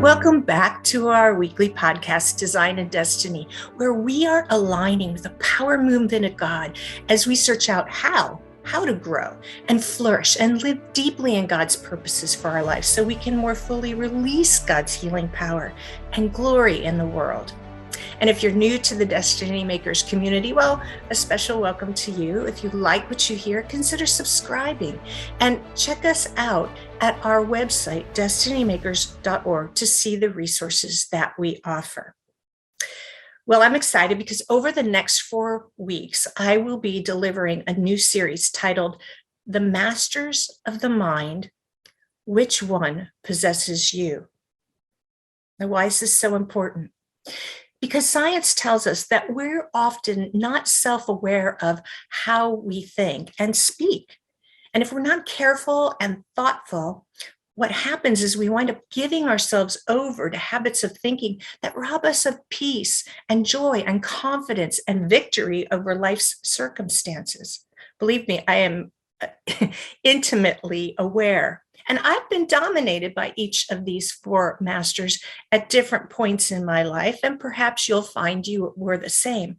Welcome back to our weekly podcast, Design and Destiny, where we are aligning with the power movement of God as we search out how to grow and flourish and live deeply in God's purposes for our lives so we can more fully release God's healing power and glory in the world. And if you're new to the Destiny Makers community, well, a special welcome to you. If you like what you hear, consider subscribing and check us out at our website, destinymakers.org, to see the resources that we offer. Well, I'm excited because over the next 4 weeks, I will be delivering a new series titled The Masters of the Mind, Which One Possesses You? Now, why is this so important? Because science tells us that we're often not self-aware of how we think and speak. And if we're not careful and thoughtful, what happens is we wind up giving ourselves over to habits of thinking that rob us of peace and joy and confidence and victory over life's circumstances. Believe me, I am intimately aware. And I've been dominated by each of these 4 masters at different points in my life, and perhaps you'll find you were the same.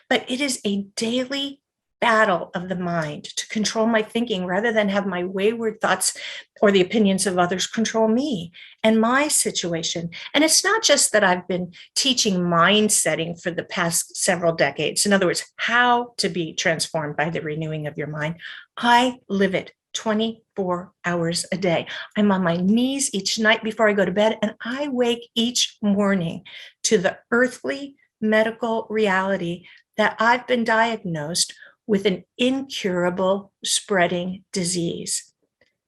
But it is a daily battle of the mind to control my thinking rather than have my wayward thoughts or the opinions of others control me and my situation. And it's not just that I've been teaching mind setting for the past several decades. In other words, how to be transformed by the renewing of your mind. I live it 24 hours a day. I'm on my knees each night before I go to bed, and I wake each morning to the earthly medical reality that I've been diagnosed with an incurable spreading disease,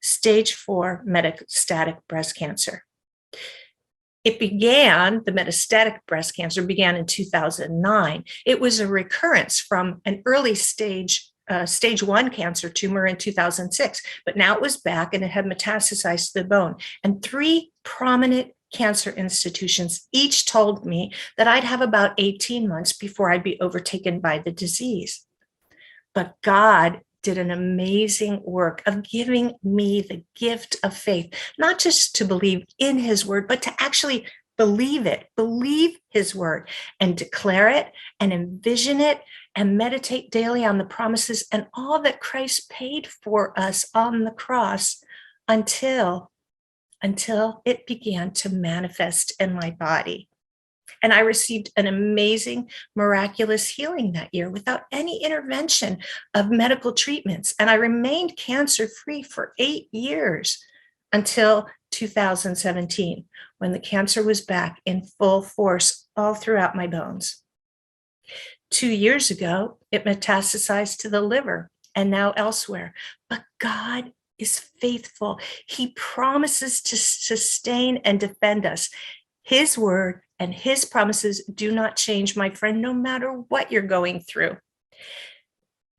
stage 4 metastatic breast cancer. The metastatic breast cancer began in 2009. It was a recurrence from an early stage 1 cancer tumor in 2006, but now it was back and it had metastasized to the bone. And 3 prominent cancer institutions each told me that I'd have about 18 months before I'd be overtaken by the disease. But God did an amazing work of giving me the gift of faith, not just to believe in his word, but to actually believe his word and declare it and envision it and meditate daily on the promises and all that Christ paid for us on the cross until it began to manifest in my body. And I received an amazing, miraculous healing that year without any intervention of medical treatments. And I remained cancer-free for 8 years until 2017, when the cancer was back in full force all throughout my bones. 2 years ago, it metastasized to the liver and now elsewhere. But God is faithful. He promises to sustain and defend us. His word and his promises do not change, my friend, no matter what you're going through.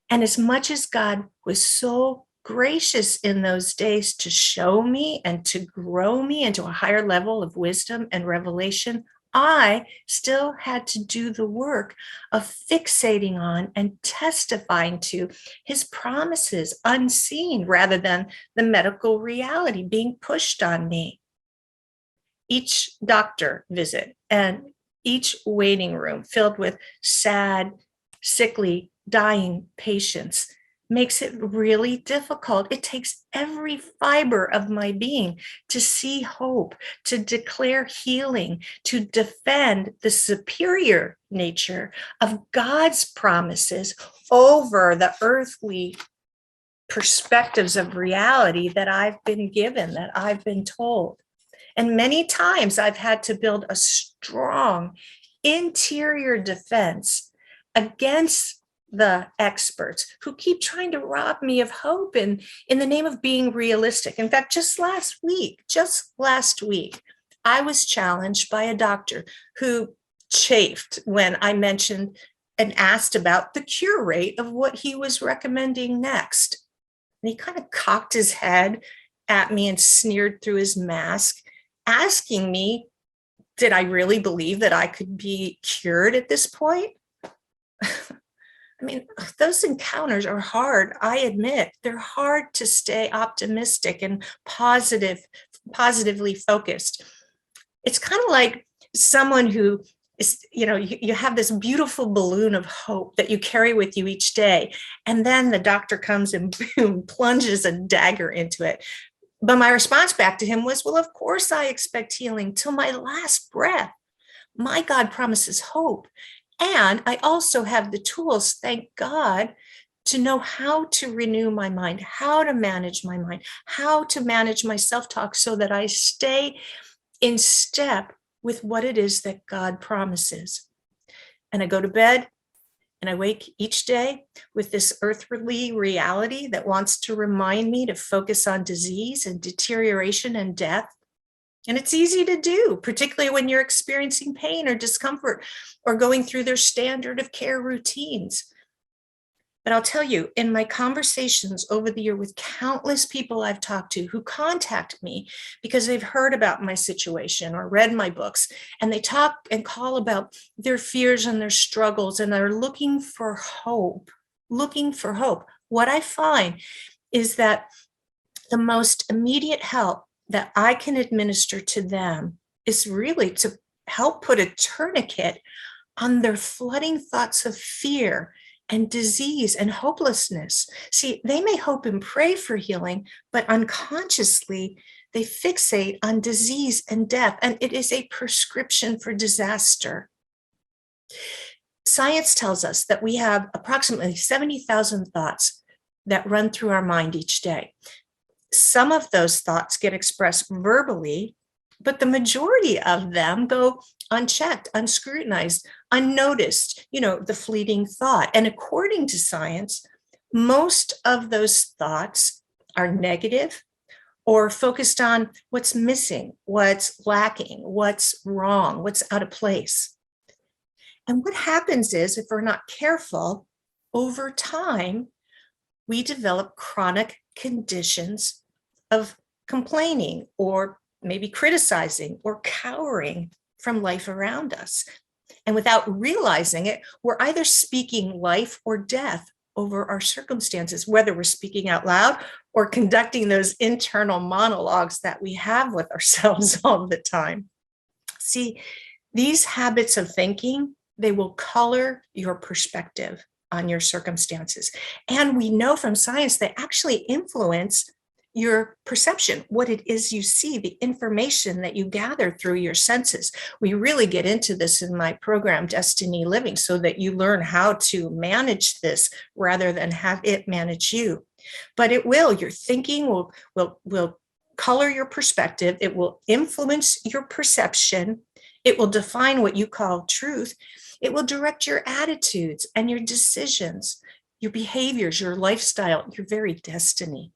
And as much as God was so gracious in those days to show me and to grow me into a higher level of wisdom and revelation, I still had to do the work of fixating on and testifying to his promises unseen rather than the medical reality being pushed on me. Each doctor visit and each waiting room filled with sad, sickly, dying patients makes it really difficult. It takes every fiber of my being to see hope, to declare healing, to defend the superior nature of God's promises over the earthly perspectives of reality that I've been given, that I've been told. And many times I've had to build a strong interior defense against the experts who keep trying to rob me of hope in the name of being realistic. In fact, just last week, I was challenged by a doctor who chafed when I mentioned and asked about the cure rate of what he was recommending next. And he kind of cocked his head at me and sneered through his mask, asking me, did I really believe that I could be cured at this point? I mean, those encounters are hard. I admit they're hard to stay optimistic and positively focused. It's kind of like someone who is, you have this beautiful balloon of hope that you carry with you each day. And then the doctor comes and boom, plunges a dagger into it. But my response back to him was, well, of course I expect healing till my last breath. My God promises hope. And I also have the tools, thank God, to know how to renew my mind, how to manage my mind, how to manage my self-talk so that I stay in step with what it is that God promises. And I go to bed and I wake each day with this earthly reality that wants to remind me to focus on disease and deterioration and death. And it's easy to do, particularly when you're experiencing pain or discomfort or going through their standard of care routines. But I'll tell you, in my conversations over the year with countless people I've talked to who contact me because they've heard about my situation or read my books, and they talk and call about their fears and their struggles, and they're looking for hope, What I find is that the most immediate help that I can administer to them is really to help put a tourniquet on their flooding thoughts of fear and disease and hopelessness. See, they may hope and pray for healing, but unconsciously they fixate on disease and death, and it is a prescription for disaster. Science tells us that we have approximately 70,000 thoughts that run through our mind each day. Some of those thoughts get expressed verbally, but the majority of them go unchecked, unscrutinized, unnoticed, the fleeting thought. And according to science, most of those thoughts are negative or focused on what's missing, what's lacking, what's wrong, what's out of place. And what happens is, if we're not careful, over time, we develop chronic conditions of complaining or maybe criticizing or cowering from life around us. And without realizing it, we're either speaking life or death over our circumstances, whether we're speaking out loud or conducting those internal monologues that we have with ourselves all the time. See, these habits of thinking, they will color your perspective on your circumstances. And we know from science they actually influence your perception, what it is you see, the information that you gather through your senses. We really get into this in my program, Destiny Living, so that you learn how to manage this rather than have it manage you. But it will, your thinking will color your perspective. It will influence your perception. It will define what you call truth. It will direct your attitudes and your decisions, your behaviors, your lifestyle, your very destiny.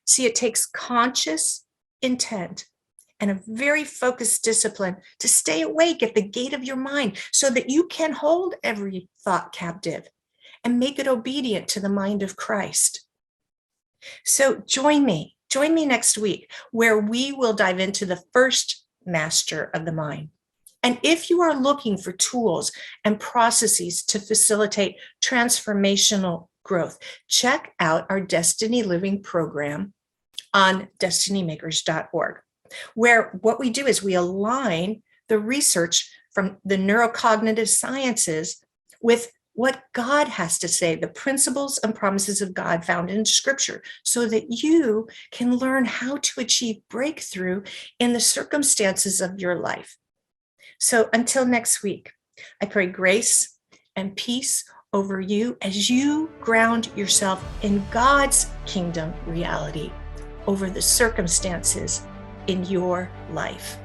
See, it takes conscious intent and a very focused discipline to stay awake at the gate of your mind so that you can hold every thought captive and make it obedient to the mind of Christ. So join me next week, where we will dive into the first master of the mind. And if you are looking for tools and processes to facilitate transformational growth, check out our Destiny Living program on destinymakers.org, where what we do is we align the research from the neurocognitive sciences with what God has to say, the principles and promises of God found in Scripture, so that you can learn how to achieve breakthrough in the circumstances of your life. So until next week, I pray grace and peace over you as you ground yourself in God's kingdom reality over the circumstances in your life.